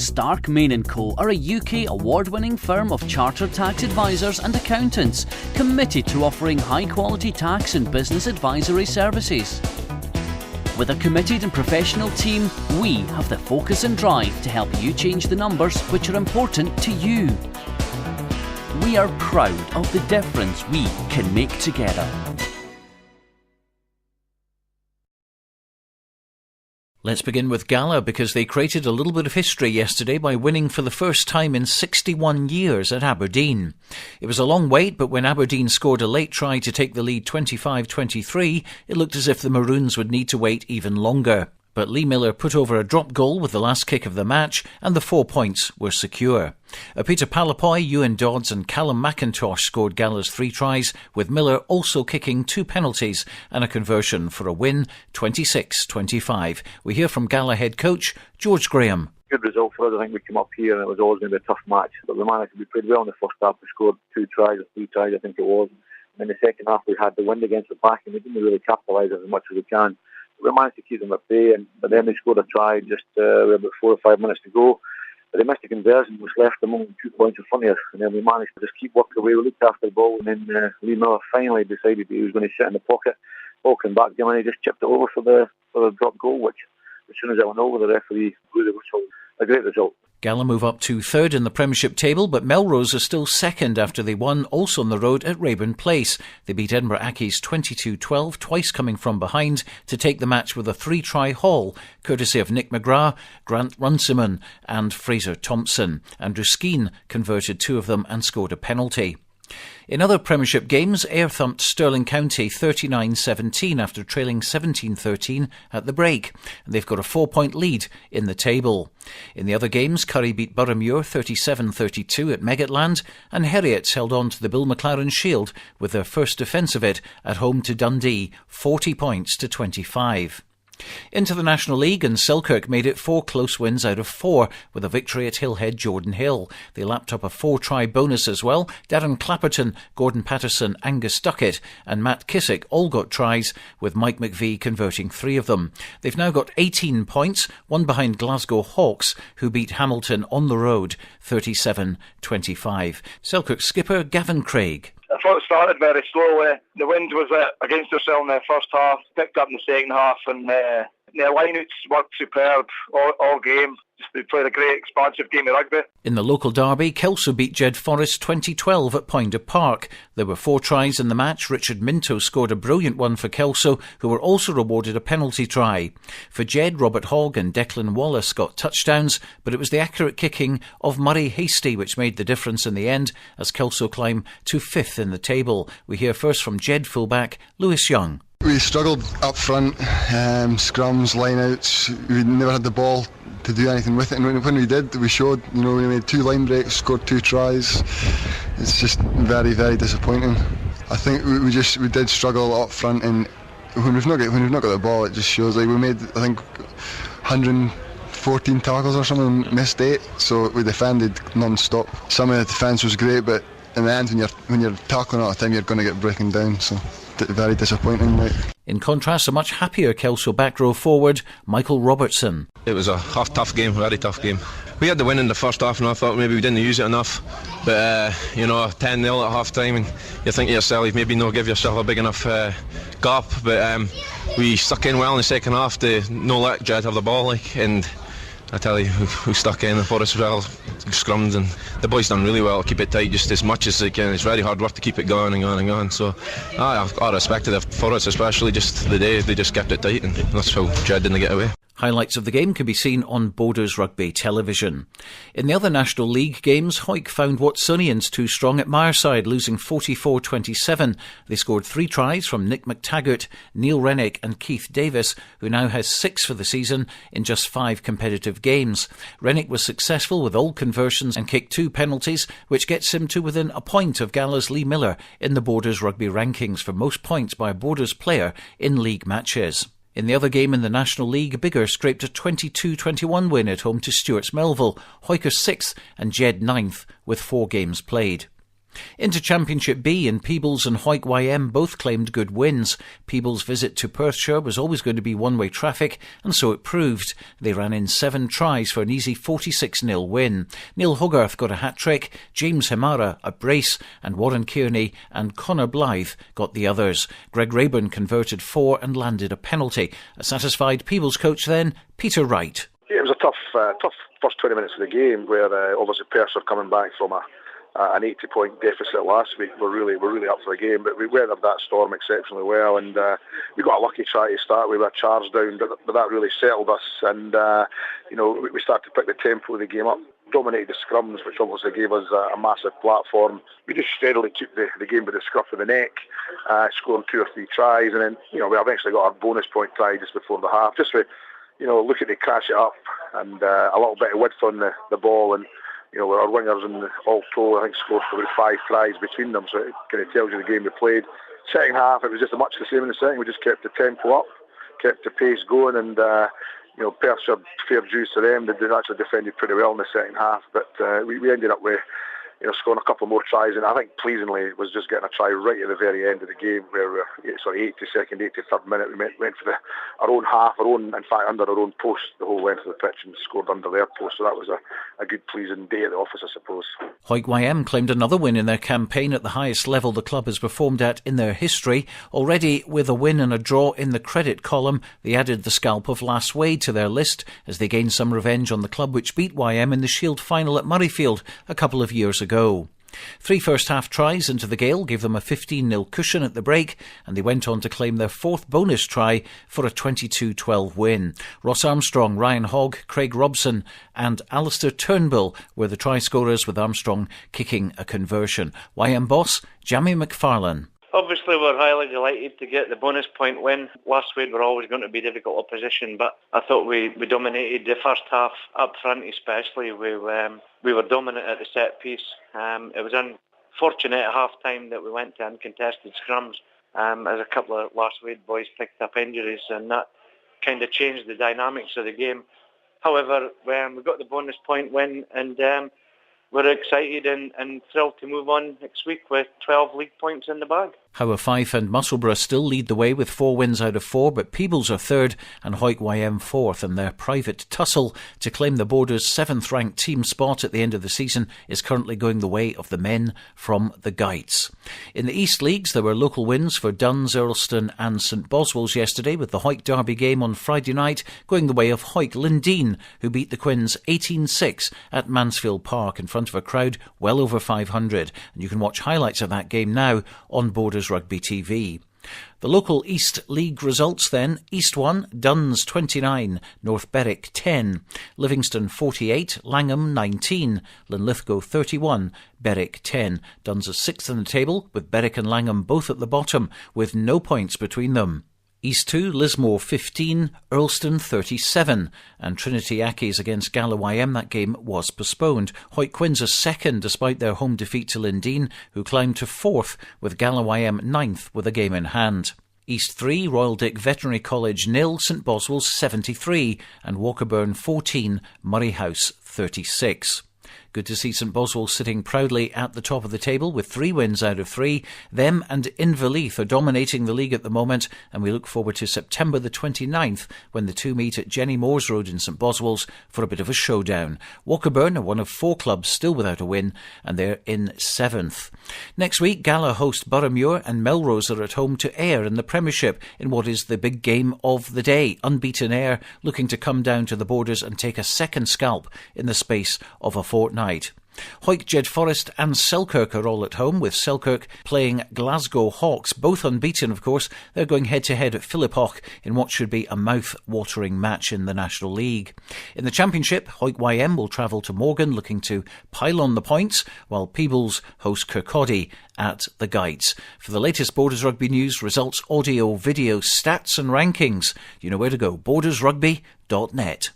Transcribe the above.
Stark, Main & Co are a UK award-winning firm of chartered tax advisors and accountants committed to offering high-quality tax and business advisory services. With a committed and professional team, we have the focus and drive to help you change the numbers which are important to you. We are proud of the difference we can make together. Let's begin with Gala, because they created a little bit of history yesterday by winning for the first time in 61 years at Aberdeen. It was a long wait, but when Aberdeen scored a late try to take the lead 25-23, it looked as if the Maroons would need to wait even longer. But Lee Miller put over a drop goal with the last kick of the match, and the 4 points were secure. Peter Palapoy, Ewan Dodds and Callum McIntosh scored Gala's 3 tries, with Miller also kicking 2 penalties and a conversion for a win, 26-25. We hear from Gala head coach George Graham. Good result for us. I think we came up here and it was always going to be a tough match, but we managed to be played well in the first half. We scored 2 tries or 3 tries, I think it was. And in the second half we had the wind against the back and we didn't really capitalise as much as we can. We managed to keep them at bay, but then they scored a try just with about 4 or 5 minutes to go. But they missed the conversion, which left them only 2 points in front of us. And then we managed to just keep working away. We looked after the ball, and then Lee Miller finally decided he was going to sit in the pocket. Ball came back to him, and he just chipped it over for the drop goal, which as soon as it went over, the referee blew the whistle. A great result. Gala move up to third in the Premiership table, but Melrose are still second after they won, also on the road at Raeburn Place. They beat Edinburgh Accies 22-12, twice coming from behind to take the match with a 3-try haul, courtesy of Nick McGrath, Grant Runciman and Fraser Thompson. Andrew Skeen converted 2 of them and scored a penalty. In other Premiership games, Ayr thumped Stirling County 39-17 after trailing 17-13 at the break. And they've got a 4-point lead in the table. In the other games, Curry beat Boroughmuir 37-32 at Megatland, and Heriots held on to the Bill McLaren Shield with their first defence of it at home to Dundee, 40 points to 25. Into the National League, and Selkirk made it 4 close wins out of 4 with a victory at Hillhead Jordan Hill. They lapped up a 4-try bonus as well. Darren Clapperton, Gordon Patterson, Angus Duckett and Matt Kissick all got tries, with Mike McVie converting 3 of them. They've now got 18 points, one behind Glasgow Hawks, who beat Hamilton on the road 37-25. Selkirk skipper Gavin Craig. I thought it started very slowly. The wind was against ourselves in the first half, picked up in the second half, and the lineouts worked superb all game. They played a great expansive game of rugby. In the local derby, Kelso beat Jed Forest 20-12 at Poynter Park. There were 4 tries in the match. Richard Minto scored a brilliant one for Kelso, who were also rewarded a penalty try. For Jed, Robert Hogg and Declan Wallace got touchdowns, but it was the accurate kicking of Murray Hasty which made the difference in the end, as Kelso climb to 5th in the table. We hear first from Jed fullback Lewis Young. We struggled up front, scrums, lineouts. We never had the ball to do anything with it, and when we did, we showed. We made 2 line breaks, scored 2 tries. It's just very, very disappointing. I think we did struggle up front, and when we've not got the ball, it just shows. Like, we made, I think, 114 tackles or something, missed 8, so we defended non-stop. Some of the defence was great, but in the end, when you're tackling all the time, you're going to get broken down. So very disappointing. In contrast, a much happier Kelso back row forward, Michael Robertson. It was a tough game, very tough game. We had the win in the first half, and I thought maybe we didn't use it enough. But 10-0 at half time, and you think to yourself, you've maybe not give yourself a big enough gap. But we stuck in well in the second half to no let Jed have the ball, and I tell you, we stuck in for us as well, scrums, and the boys done really well to keep it tight just as much as they can. It's very hard work to keep it going and going and going. So I respected it for us, especially just the day they just kept it tight, and that's how Jed didn't get away. Highlights of the game can be seen on Borders Rugby television. In the other National League games, Hawick found Watsonians too strong at Mireside, losing 44-27. They scored 3 tries from Nick McTaggart, Neil Rennick and Keith Davis, who now has 6 for the season in just 5 competitive games. Rennick was successful with all conversions and kicked 2 penalties, which gets him to within a point of Gala's Lee Miller in the Borders Rugby rankings for most points by a Borders player in league matches. In the other game in the National League, Biggar scraped a 22-21 win at home to Stewart's Melville, Hoyker 6th and Jed 9th with 4 games played. Into Championship B, and Peebles and Hawick YM both claimed good wins. Peebles' visit to Perthshire was always going to be one-way traffic, and so it proved. They ran in 7 tries for an easy 46-0 win. Neil Hogarth got a hat-trick, James Himara a brace, and Warren Kearney and Connor Blythe got the others. Greg Rayburn converted 4 and landed a penalty. A satisfied Peebles coach then, Peter Wright. Yeah, it was a tough first 20 minutes of the game, where obviously Perth are coming back from an 80-point deficit last week. We're really up for the game, but we weathered that storm exceptionally well, and we got a lucky try to start. We were a charge down, but that really settled us, and we started to pick the tempo of the game up. Dominated the scrums, which obviously gave us a massive platform. We just steadily took the game by the scruff of the neck, scoring 2 or 3 tries, and then we eventually got our bonus point try just before the half. Just to look at the crash it up, and a little bit of width on the ball, and our wingers and all told, I think, scored about 5 tries between them, so it kind of tells you the game we played. Second half, it was just much the same in the second. We just kept the tempo up, kept the pace going, and Perth are fair dues to them. They actually defended pretty well in the second half, but we ended up with scoring a couple more tries, and I think pleasingly it was just getting a try right at the very end of the game, where 82nd, 83rd minute, we went for our own half, in fact under our own post the whole length of the pitch, and scored under their post, so that was a good pleasing day at the office, I suppose. Hawick YM claimed another win in their campaign at the highest level the club has performed at in their history. Already with a win and a draw in the credit column, they added the scalp of Lass Wade to their list as they gained some revenge on the club which beat YM in the Shield final at Murrayfield a couple of years ago. 3 first-half tries into the gale gave them a 15-0 cushion at the break, and they went on to claim their 4th bonus try for a 22-12 win. Ross Armstrong, Ryan Hogg, Craig Robson and Alistair Turnbull were the try scorers, with Armstrong kicking a conversion. YM boss, Jamie McFarlane. Obviously, we're highly delighted to get the bonus point win. Last week were always going to be difficult opposition, but I thought we dominated the first half up front especially. We were dominant at the set piece. It was unfortunate at half time that we went to uncontested scrums as a couple of last week boys picked up injuries, and that kind of changed the dynamics of the game. However, we got the bonus point win, and we're excited and thrilled to move on next week with 12 league points in the bag. However, Fife and Musselburgh still lead the way with 4 wins out of 4, but Peebles are 3rd and Hawick YM 4th, and their private tussle to claim the Borders' 7th ranked team spot at the end of the season is currently going the way of the men from the Guides. In the East Leagues, there were local wins for Duns, Earlston and St Boswells yesterday, with the Hawick Derby game on Friday night going the way of Hawick Lindeen, who beat the Quins 18-6 at Mansfield Park in front of a crowd well over 500. And you can watch highlights of that game now on Borders Rugby TV. The local East League results then: East 1, Duns 29, North Berwick 10, Livingston 48, Langham 19, Linlithgow 31, Berwick 10. Duns are 6th in the table, with Berwick and Langham both at the bottom, with no points between them. East 2, Lismore 15, Earlston 37, and Trinity Accies against Gala YM, that game was postponed. Hawick Quins are 2nd despite their home defeat to Lindeen, who climbed to 4th, with Gala YM 9th with a game in hand. East 3, Royal Dick Veterinary College 0, St Boswells 73, and Walkerburn 14, Murray House 36. Good to see St Boswells sitting proudly at the top of the table with 3 wins out of 3. Them and Inverleith are dominating the league at the moment, and we look forward to September the 29th when the 2 meet at Jenny Moore's Road in St Boswells for a bit of a showdown. Walkerburn are one of 4 clubs still without a win, and they're in 7th. Next week, Gala host Boroughmuir, and Melrose are at home to Ayr in the Premiership in what is the big game of the day. Unbeaten Ayr looking to come down to the Borders and take a second scalp in the space of a fortnight. Hawick, Jed Forest and Selkirk are all at home, with Selkirk playing Glasgow Hawks, both unbeaten of course. They're going head-to-head at Philiphaugh in what should be a mouth-watering match in the National League. In the Championship, Hawick YM will travel to Morgan looking to pile on the points, while Peebles host Kirkcaldy at the Guides. For the latest Borders Rugby news, results, audio, video, stats and rankings, you know where to go: bordersrugby.net.